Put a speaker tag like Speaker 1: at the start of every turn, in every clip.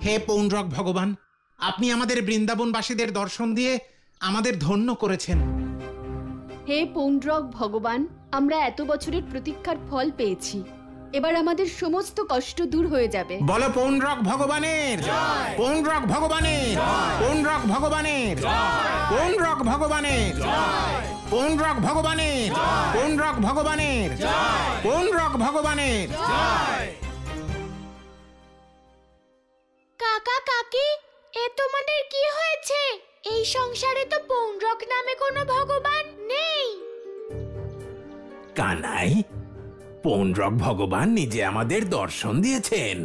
Speaker 1: হে পৌণ্ড্রক ভগবান, আপনি আমাদের বৃন্দাবনবাসীদের দর্শন দিয়ে আমাদের ধন্য করেছেন।
Speaker 2: হে পৌণ্ড্রক ভগবান, আমরা এত বছরের প্রতীক্ষার ফল পেয়েছি। এবার আমাদের সমস্ত কষ্ট দূর হয়ে যাবে।
Speaker 1: বলো পৌণ্ড্রক ভগবানের জয়, পৌণ্ড্রক ভগবানের জয়, পৌণ্ড্রক ভগবানের জয়, পৌণ্ড্রক ভগবানের জয়, পৌণ্ড্রক ভগবানের জয়, পৌণ্ড্রক ভগবানের জয়, পৌণ্ড্রক ভগবানের জয়।
Speaker 3: কাকা কাকি, এ তোমাদের কি হয়েছে? এই সংসারে তো পৌণ্ড্রক নামে কোনো ভগবান নেই।
Speaker 4: কানাই, পৌণ্ড্রক ভগবান নিজে আমাদের দর্শন দিয়েছেন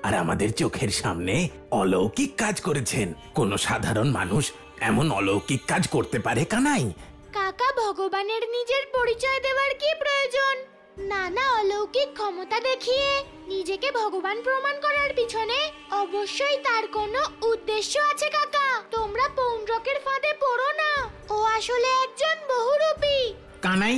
Speaker 4: আর আমাদের চোখের সামনে অলৌকিক কাজ করেছেন। কোন সাধারণ মানুষ এমন অলৌকিক কাজ করতে পারে কানাই?
Speaker 3: কাকা, ভগবানের নিজের পরিচয় দেওয়ার কি প্রয়োজন? নানা অলৌকিক ক্ষমতা দেখিয়ে নিজেকে ভগবান প্রমাণ করার পিছনে অবশ্যই তার কোনো উদ্দেশ্য আছে। কাকা, তোমরা পৌণ্ড্রকের ফাঁদে পড়ো না। ও আসলে একজন বহুরূপী।
Speaker 1: কানাই,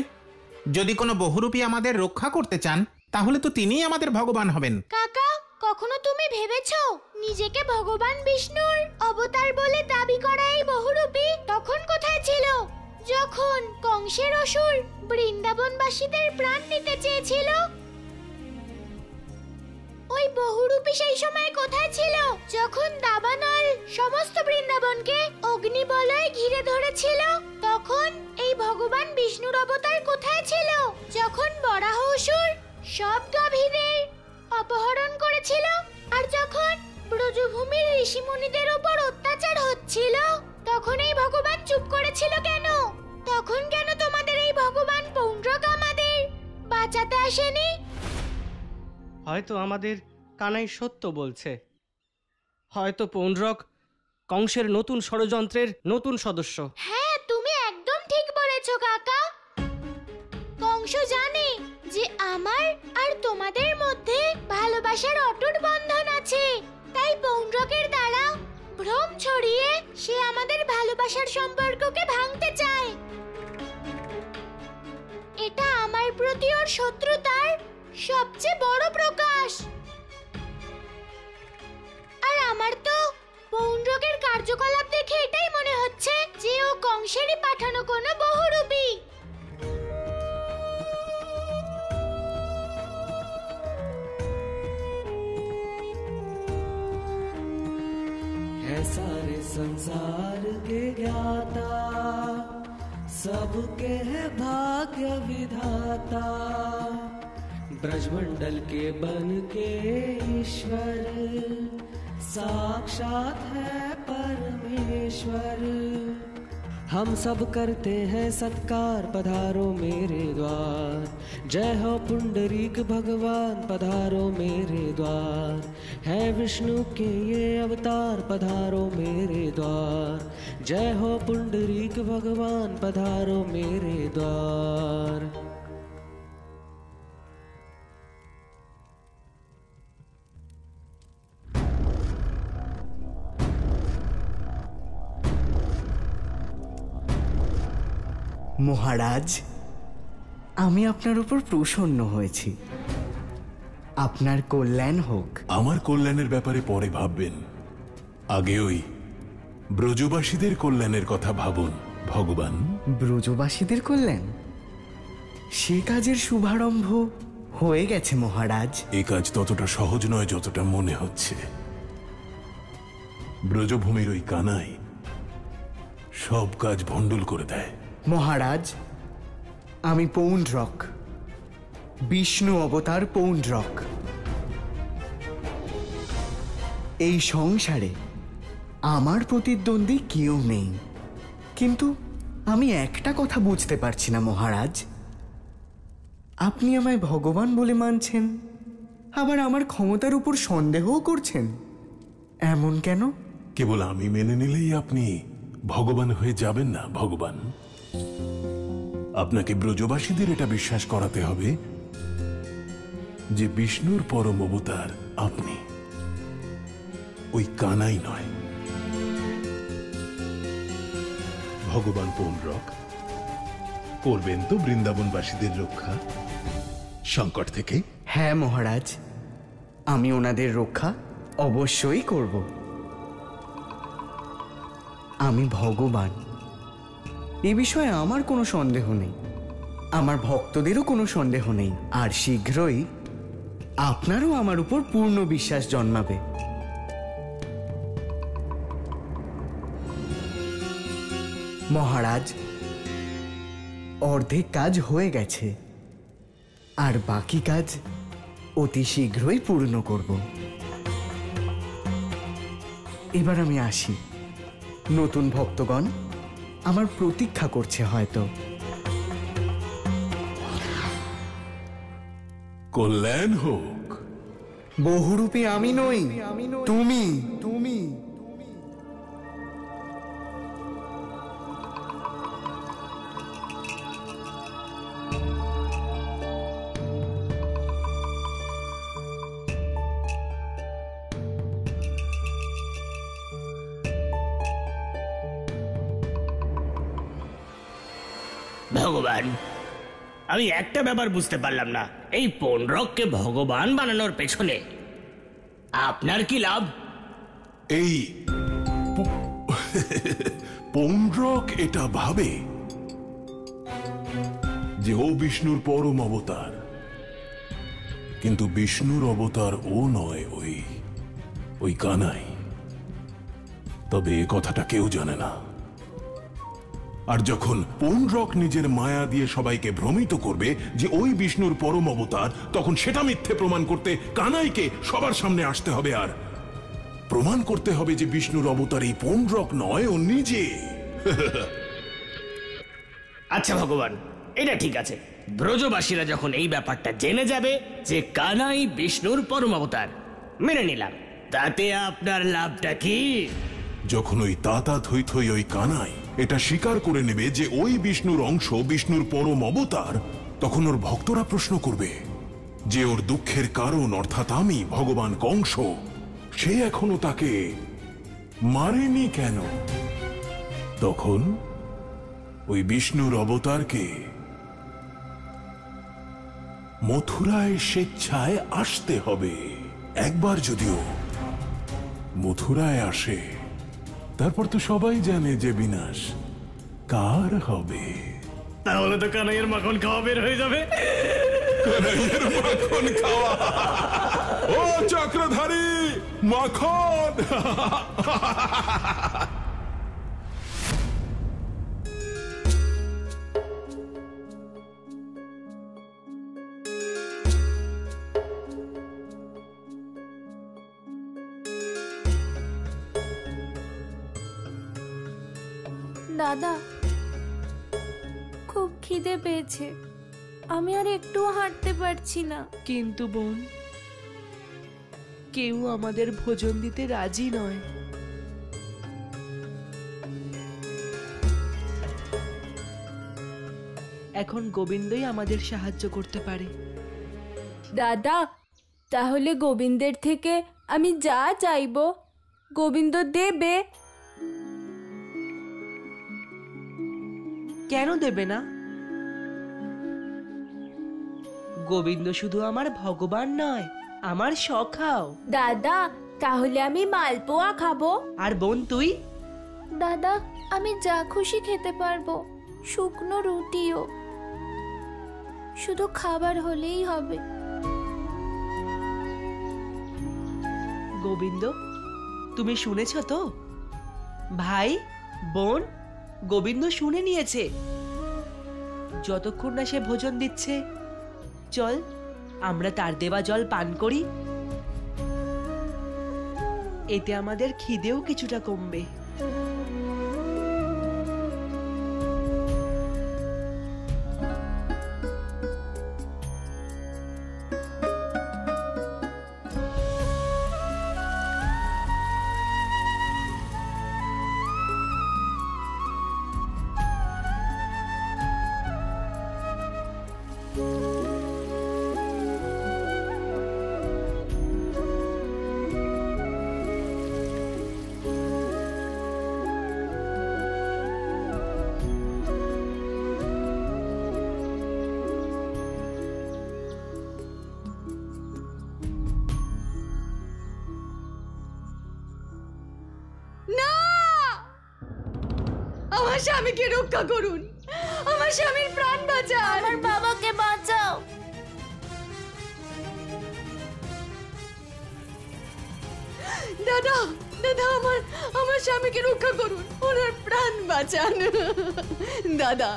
Speaker 1: যদি কোনো বহুরূপী আমাদের রক্ষা করতে চান তাহলে তো তিনিই আমাদের ভগবান হবেন।
Speaker 3: কাকা, কখনো তুমি ভেবেছো নিজেকে ভগবান বিষ্ণুর অবতার বলে দাবি করা এই বহুরূপী তখন কোথায় ছিল, যখন কংসের অসুর বৃন্দাবনবাসীদের প্রাণ নিতে চেয়েছিল? ওই বহুরূপী সেই সময় কোথায় ছিল, যখন দাবানল সমস্ত বৃন্দাবনকে অগ্নিবলয়ে ঘিরে ধরেছিল? তখন এই ভগবান বিষ্ণুর অবতার কোথায় ছিল, যখন বরাহ অসুর সব গাভীদের অপহরণ করেছিল? আর যখন ব্রজভূমির ঋষিমুনিদের উপর অত্যাচার হচ্ছিল তখন এই ভগবান চুপ করেছিল কেন? তখন কেন তোমাদের এই ভগবান পৌণ্ড্রক আমাদের বাঁচাতে আসেনি?
Speaker 5: হয়তো আমাদের কানাই সত্য বলছে। হয়তো পৌণ্ড্রক কংসের নতুন ষড়যন্ত্রের নতুন সদস্য।
Speaker 3: হ্যাঁ, তুমি একদম ঠিক বলেছো কাকা। কংস জানে যে আমার আর তোমাদের মধ্যে ভালোবাসার অটুট বন্ধন আছে, তাই পৌণ্ড্রকের দ্বারা ভ্রম ছড়িয়ে সে আমাদের ভালোবাসার সম্পর্ককে ভাঙতে চায়। এটা আমার প্রতি ওর শত্রুতার সবচেয়ে বড় প্রকাশ। আর আমার তো পৌণ্ড্রকের কার্যকলাপ দেখে এটাই মনে হচ্ছে যে ও কংসেরই পাঠানো কোনো বহুরূপী।
Speaker 6: है सारे संसार के ज्ञाता, सबके है भाग्य विधाता, ब्रजमंडल के बन के ईश्वर साक्षात है परमेश्वर। हम सब करते हैं सत्कार, पधारो मेरे द्वार। जय हो पुंडरीक भगवान, पधारो मेरे द्वार। है विष्णु के ये अवतार, पधारो मेरे द्वार। जय हो पुंडरीक भगवान, पधारो मेरे द्वार।
Speaker 7: মহারাজ, আমি আপনার উপর প্রসন্ন হয়েছি। আপনার কল্যাণ হোক।
Speaker 8: আমার কল্যাণের ব্যাপারে পরে ভাববেন, আগে ওই ব্রজবাসীদের কল্যাণের কথা ভাবুন ভগবান।
Speaker 7: ব্রজবাসীদের কল্যাণ? সে কাজের শুভারম্ভ হয়ে গেছে মহারাজ।
Speaker 8: এই কাজ ততটা সহজ নয় যতটা মনে হচ্ছে। ব্রজভূমির ওই কানাই সব কাজ ভণ্ডুল করে দেয়।
Speaker 7: মহারাজ, আমি পৌণ্ড্রক, বিষ্ণু অবতার পৌণ্ড্রক। এই সংসারে আমার প্রতিদ্বন্দ্বী কেউ নেই, কিন্তু আমি একটা কথা বুঝতে পারছি না মহারাজ। আপনি আমায় ভগবান বলে মানছেন, আবার আমার ক্ষমতার উপর সন্দেহও করছেন, এমন কেন?
Speaker 8: কেবল আমি মেনে নিলেই আপনি ভগবান হয়ে যাবেন না ভগবান। আপনাকে ব্রজবাসীদের এটা বিশ্বাস করাতে হবে যে বিষ্ণুর পরম অবতার আপনি, ওই কানাই নয়। ভগবান পৌণ্ড্রক করবেন তো বৃন্দাবনবাসীদের রক্ষা সংকট থেকে?
Speaker 7: হ্যাঁ মহারাজ, আমি ওনাদের রক্ষা অবশ্যই করব। আমি ভগবান, এ বিষয়ে আমার কোনো সন্দেহ নেই, আমার ভক্তদেরও কোনো সন্দেহ নেই। আর শীঘ্রই আপনারও আমার উপর পূর্ণ বিশ্বাস জন্মাবে। মহারাজ, অর্ধেক কাজ হয়ে গেছে, আর বাকি কাজ অতি শীঘ্রই পূর্ণ করব। এবার আমি আসি। নতুন ভক্তগণ আমার প্রতীক্ষা করছে হয়তো।
Speaker 8: কল্যাণ হোক।
Speaker 7: বহুরূপী আমি নই, তুমি তুমি
Speaker 9: ভগবান, আমি একটা ব্যাপার বুঝতে পারলাম না, এই পৌণ্ড্রককে ভগবান বানানোর পেছনে আপনার কি লাভ?
Speaker 8: এই পৌণ্ড্রক এটা ভাবে যে ও বিষ্ণুর পরম অবতার, কিন্তু বিষ্ণুর অবতার ও নয়, ওই কানাই। তবে এ কথাটা কেউ জানে না। আর যখন পৌণ্ড্রক নিজের মায়া দিয়ে সবাইকে ভ্রমিত করবে যে ওই বিষ্ণুর পরম অবতার, তখন সেটা মিথ্যে প্রমাণ করতে কানাইকে সবার সামনে আসতে হবে, আর প্রমাণ করতে হবে যে বিষ্ণুর অবতার এই পৌণ্ড্রক নয়, ও নিজে।
Speaker 9: আচ্ছা ভগবান, এটা ঠিক আছে। ব্রজবাসীরা যখন এই ব্যাপারটা জেনে যাবে যে কানাই বিষ্ণুর পরম অবতার, মেনে নিলাম। তাতে আপনার লাভটা কি?
Speaker 8: যখন ওই তাতা থই থই ওই কানাই এটা স্বীকার করে নেবে যে ওই বিষ্ণুর অংশ, বিষ্ণুর পরম অবতার, তখন ওর ভক্তরা প্রশ্ন করবে যে ওর দুঃখের কারণ অর্থাৎ আমি ভগবান কংস, সে এখনো তাকে মারেনি কেন। তখন ওই বিষ্ণুর অবতারকে মথুরায় স্বেচ্ছায় আসতে হবে। একবার যদিও মথুরায় আসে, তারপর তো সবাই জানে যে বিনাশ কার হবে।
Speaker 9: তাহলে তো কানাইয়ের মাখন খাওয়া বের হয়ে যাবে।
Speaker 8: কানাইয়ের মাখন খাওয়া, ও চক্রধারী মাখন।
Speaker 3: দাদা, খুব খিদে পেয়েছে, আমি আর একটুও হাঁটতে পারছি না।
Speaker 10: কিন্তু বোন, কেউ আমাদের ভোজন দিতে রাজি নয়। এখন গোবিন্দই আমাদের সাহায্য করতে পারে।
Speaker 3: দাদা, তাহলে গোবিন্দের থেকে আমি যা চাইবো গোবিন্দ দেবে?
Speaker 10: কেন দেবে না? গোবিন্দ শুধু আমার ভগবান নয়, আমার সখাও।
Speaker 3: দাদা, তাহলে আমি মালপোয়া খাবো।
Speaker 10: আর বোন তুই?
Speaker 3: দাদা, আমি যা খুশি খেতে পারবো, শুকনো রুটিও, শুধু খাবার হলেই হবে।
Speaker 10: গোবিন্দ, তুমি শুনেছ তো? ভাই, বোন, গোবিন্দ শুনে নিয়েছে। যতক্ষণ না সে ভোজন দিচ্ছে, চল আমরা তার দেওয়া জল পান করি, এতে আমাদের খিদেও কিছুটা কমবে।
Speaker 2: আমার স্বামীকে রক্ষা করুন, আমার স্বামীর প্রাণ বাঁচান।
Speaker 3: আমার বাবাকে বাঁচাও।
Speaker 2: দাদা দাদা আমার স্বামীকে রক্ষা করুন, ওনার প্রাণ বাঁচান। দাদা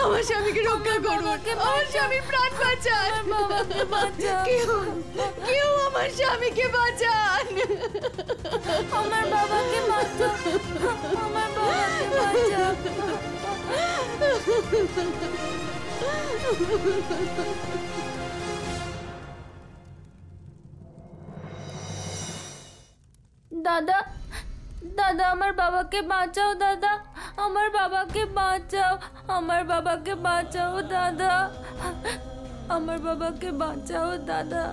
Speaker 2: আমার স্বামীকে রক্ষা করুন, আমার স্বামীর প্রাণ বাঁচান। কেউ আমার স্বামীকে বাঁচান।
Speaker 3: আমার বাবাকে বাঁচাও, আমার বাবাকে বাঁচাও। দাদা দাদা আমার বাবাকে বাঁচাও, দাদা আমার বাবাকে বাঁচাও, আমার বাবাকে বাঁচাও দাদা, আমার বাবাকে বাঁচাও দাদা।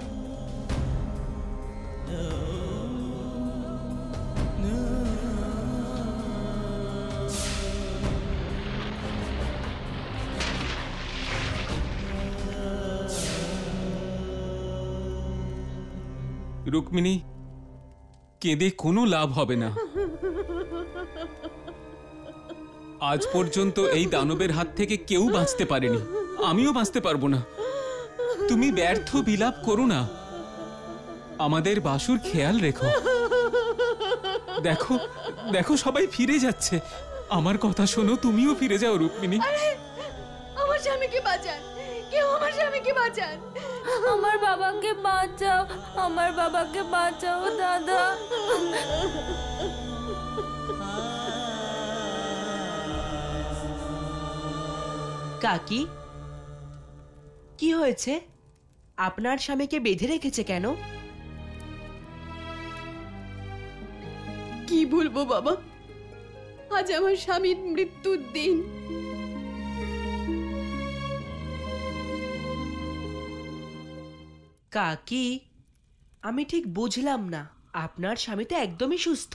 Speaker 11: রুক্মিণী, কেঁদে কোনো লাভ হবে না। আজ পর্যন্ত এই দানবের হাত থেকে কেউ বাঁচতে পারেনি, আমিও বাঁচতে পারবো না। তুমি ব্যর্থ বিলাপ করো না, আমাদের বাসুর খেয়াল রেখো। দেখো দেখো সবাই ফিরে যাচ্ছে, আমার কথা শোনো, তুমিও ফিরে যাও রুক্মিণী।
Speaker 2: আমার স্বামীকে বাঁচান, কেউ আমার স্বামীকে বাঁচান।
Speaker 3: আমার বাবাকে বাঁচাও, আমার বাবাকে বাঁচাও দাদা।
Speaker 10: কাকি, কি হয়েছে? আপনার স্বামীকে বেঁধে রেখেছে কেন?
Speaker 2: কি বলবো বাবা, আজ আমার স্বামীর মৃত্যুর দিন।
Speaker 10: কাকি, আমি ঠিক বুঝলাম না, আপনার স্বামী তো একদমই সুস্থ,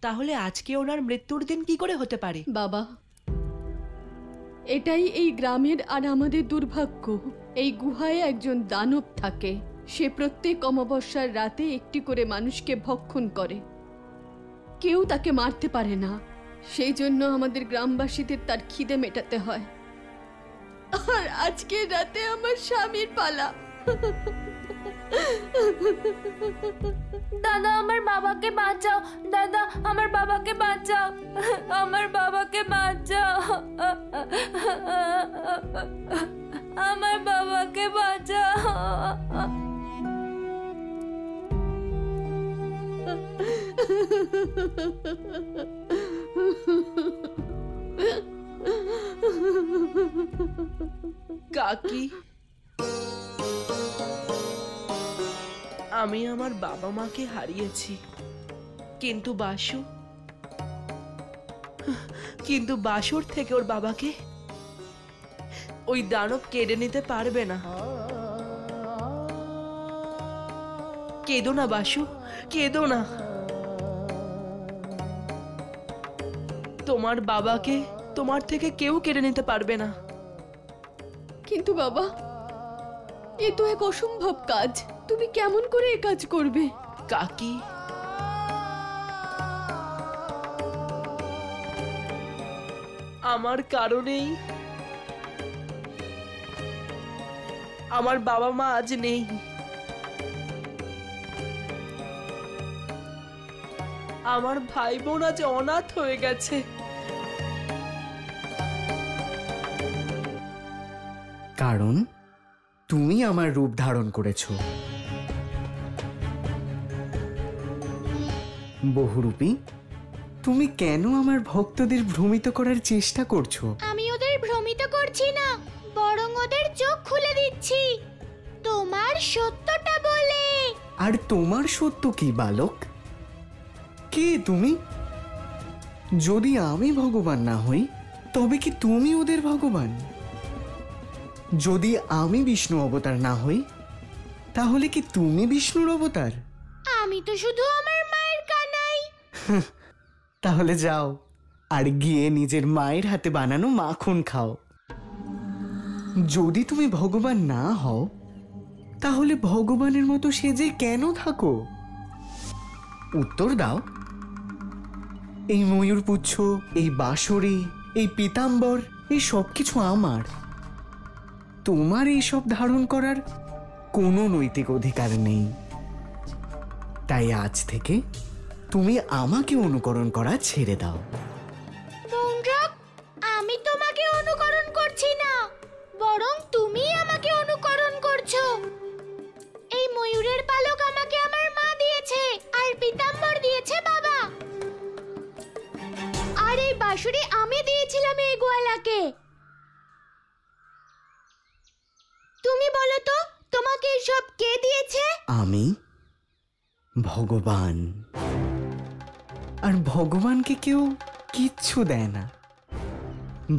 Speaker 10: তাহলে আজকে ওনার মৃত্যুর দিন কি করে হতে পারে?
Speaker 2: বাবা, এটাই এই গ্রামের আর আমাদের দুর্ভাগ্য। এই গুহায় একজন দানব থাকে, সে প্রত্যেক অমাবস্যার রাতে একটি করে মানুষকে ভক্ষণ করে, কেউ তাকে মারতে পারে না। সেই জন্য আমাদের গ্রামবাসীদের তার খিদে মেটাতে হয়। আর আজকে রাতে আমার স্বামীর পালা।
Speaker 3: দাদা আমার বাবাকে বাঁচাও, দাদা আমার বাবাকে বাঁচাও, আমার বাবাকে বাঁচাও, আমার বাবাকে বাঁচাও।
Speaker 10: কাকি, আমি আমার বাবা মাকে হারিয়েছি, কিন্তু বাসুর থেকে ওর বাবাকে ওই দানব কেড়ে নিতে পারবে না। কেঁদো না বাসু, কেঁদো না। তোমার বাবাকে তোমার থেকে কেউ কেড়ে নিতে পারবে না।
Speaker 2: কিন্তু বাবা, এ তো এক অসম্ভব কাজ, তুমি কেমন করে এ কাজ করবে?
Speaker 10: কাকি, আমার কারণেই আমার বাবা মা আজ নেই। আমার ভাই বোন আজ অনাথ হয়ে গেছে।
Speaker 7: কারণ তুমি আমার রূপ ধারণ করেছো। বহুরূপী, তুমি কেন আমার ভক্তদের ভ্রমিত করার চেষ্টা করছো?
Speaker 3: আমি ওদের ভ্রমিত করছি না, বরং ওদের চোখ খুলে দিচ্ছি তোমার সত্যটা বলে।
Speaker 7: আর তোমার সত্য কি বালক? কে তুমি? যদি আমি ভগবান না হই, তবে কি তুমি ওদের ভগবান? যদি আমি বিষ্ণু অবতার না হই, তাহলে কি তুমি বিষ্ণুর অবতার?
Speaker 3: আমি তো শুধু আমার মায়ের কানাই।
Speaker 7: তাহলে যাও আর গিয়ে নিজের মায়ের হাতে বানানো মাখন খাও। যদি তুমি ভগবান না হও, তাহলে ভগবানের মতো সেজে কেন থাকো? উত্তর দাও। এই ময়ূরপুচ্ছ, এই বাঁশরি, এই পীতাম্বর, এই সব কিছু আমার। তোমার এই সব ধারণ করার কোনো নৈতিক অধিকার নেই। তাই আজ থেকে তুমি আমাকে অনুকরণ করা ছেড়ে দাও।
Speaker 3: পৌণ্ড্রক, আমি তোমাকে অনুকরণ করছি না, বরং তুমি আমাকে অনুকরণ করছো। এই ময়ূরের পালক আমাকে আমার মা দিয়েছে, আর পীতাম্বর দিয়েছে বাবা, আর এই বাঁশুরি আমি দিয়েছিলাম এই গোয়ালাকে। তুমি বলো তো, তোমাকে এসব কে দিয়েছে?
Speaker 7: আমি ভগবান। আর ভগবানকে কেউ কিচ্ছু দেয় না,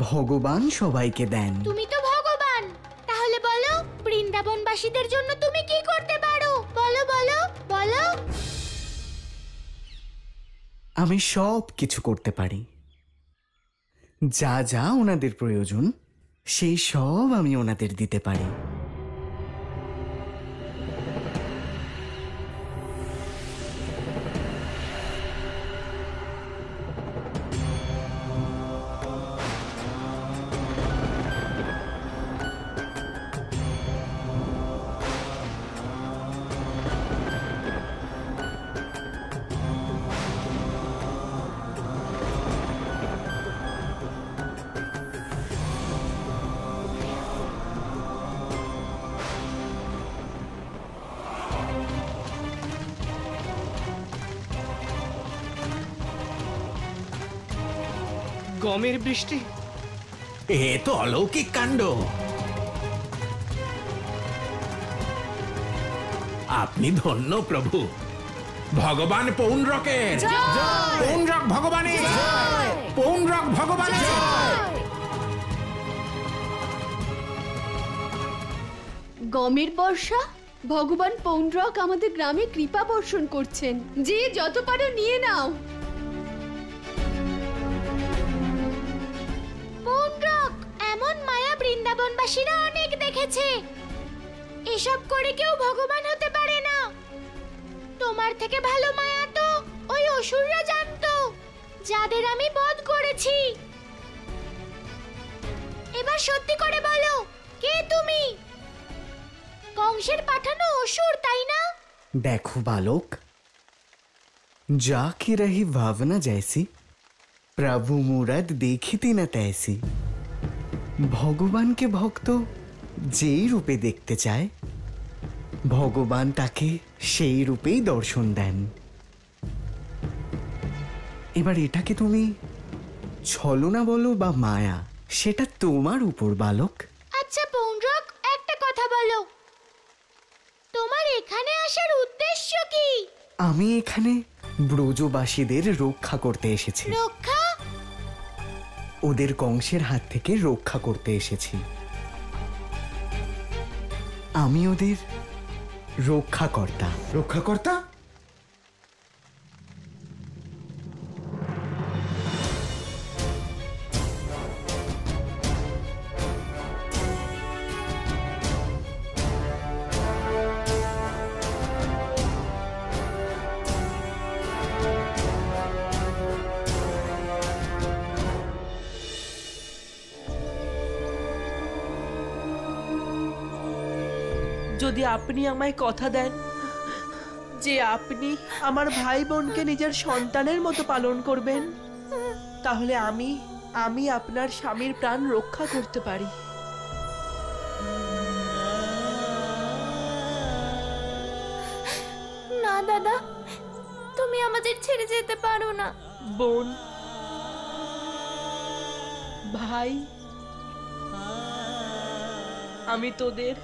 Speaker 7: ভগবান সবাইকে দেন।
Speaker 3: তুমি তো ভগবান, তাহলে বলো বৃন্দাবনবাসীদের জন্য তুমি কি করতে পারো? বলো বলো বলো।
Speaker 7: আমি সব কিছু করতে পারি। যা যা ওনাদের প্রয়োজন সেই সব আমি ওনাদের দিতে পারি।
Speaker 5: গমের বৃষ্টি,
Speaker 4: এ তো অলৌকিক কাণ্ড। আপনি ধন্য প্রভু। ভগবান পৌণ্ড্রকের
Speaker 1: পৌণ্ড্রক ভগবানের, পৌণ্ড্রক ভগবানের।
Speaker 2: গমের বর্ষা, ভগবান পৌণ্ড্রক আমাদের গ্রামে কৃপা বর্ষণ করছেন। যে যত পারো নিয়ে নাও।
Speaker 3: পৌণ্ড্রক, এমন মায়া বৃন্দাবনবাসীরা অনেক দেখেছে। এসব করে কেউ ভগবান হতে পারে না। তোমার থেকে ভালো মায়া তো ওই অসুররা জানতো, যাদের আমি বধ করেছি। এবার সত্যি করে বলো, কে তুমি? কংসের পাঠানো অসুর, তাই না?
Speaker 7: देखो बालक, जाके रही भावना जैसी, प्रभु मुराद देखती न तैसी। ভগবানকে ভক্ত যেই রূপে দেখতে চায়, ভগবান তাকে সেই রূপেই দর্শন দেন। এবার এটাকে তুমি ছলনা বলো বা মায়া, সেটা তোমার উপর বালক।
Speaker 3: আচ্ছা পৌণ্ড্রক, একটা কথা বলো, তোমার এখানে আসার উদ্দেশ্য কি?
Speaker 7: আমি এখানে ব্রজবাসীদের রক্ষা করতে এসেছি।
Speaker 3: রক্ষা?
Speaker 7: ওদের কংসের হাত থেকে রক্ষা করতে এসেছি। আমি ওদের রক্ষাকর্তা।
Speaker 1: রক্ষাকর্তা?
Speaker 10: যদি আপনি আমায় কথা দেন যে আপনি আমার ভাই বোনকে নিজের সন্তানের মতো পালন করবেন, তাহলে আমি আপনার স্বামীর প্রাণ রক্ষা করতে পারি।
Speaker 3: না দাদা, তুমি আমাদের ছেড়ে যেতে পারো না।
Speaker 10: বোন, ভাই, আমি তোদের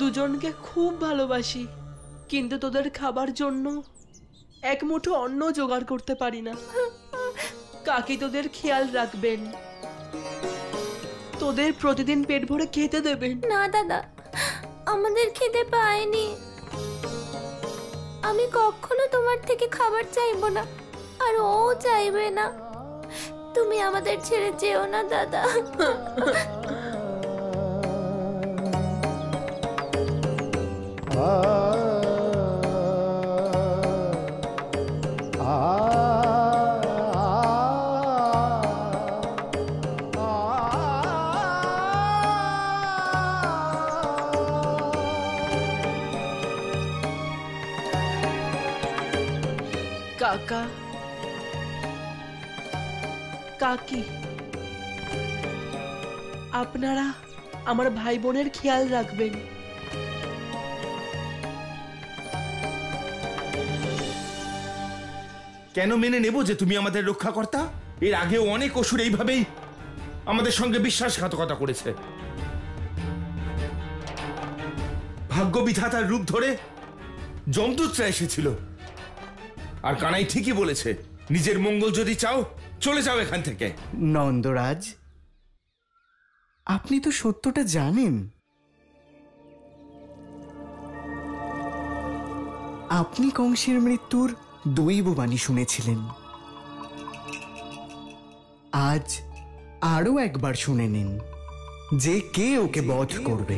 Speaker 10: দুজনকে খুব ভালোবাসি, কিন্তু তোদের খাবার জন্য এক মুঠো অন্ন জোগাড় করতে পারি না। কাকি তোদের খেয়াল রাখবেন, তোদের প্রতিদিন পেট ভরে খেতে দেবেন।
Speaker 3: না দাদা, আমাদের খেতে পায়নি। আমি কখনো তোমার থেকে খাবার চাইবো না, আর ও চাইবে না। তুমি আমাদের ছেড়ে যেও না দাদা।
Speaker 10: কাকা, কাকি, আপনারা আমার ভাই বোনের খেয়াল রাখবেন।
Speaker 12: কেন মেনে নেব যে তুমি আমাদের রক্ষাকর্তা? এর আগেও অনেক অসুর এইভাবেই আমাদের সঙ্গে বিশ্বাসঘাতকতা করেছে। ভাগ্য বিধাতার রূপ ধরে যমদূতরা এসেছিল। আর কানাই ঠিকই বলেছে, নিজের মঙ্গল যদি চাও চলে যাও এখান থেকে।
Speaker 7: নন্দরাজ, আপনি তো সত্যটা জানেন। আপনি কংসের মৃত্যুর দৈববাণী শুনেছিলেন। আজ আরো একবার শুনে নিন যে কে ওকে বধ করবে।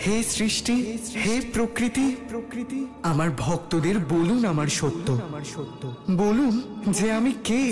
Speaker 7: হে সৃষ্টি, হে প্রকৃতি, আমার ভক্তদের বলুন আমার সত্য, বলুন যে আমি কে।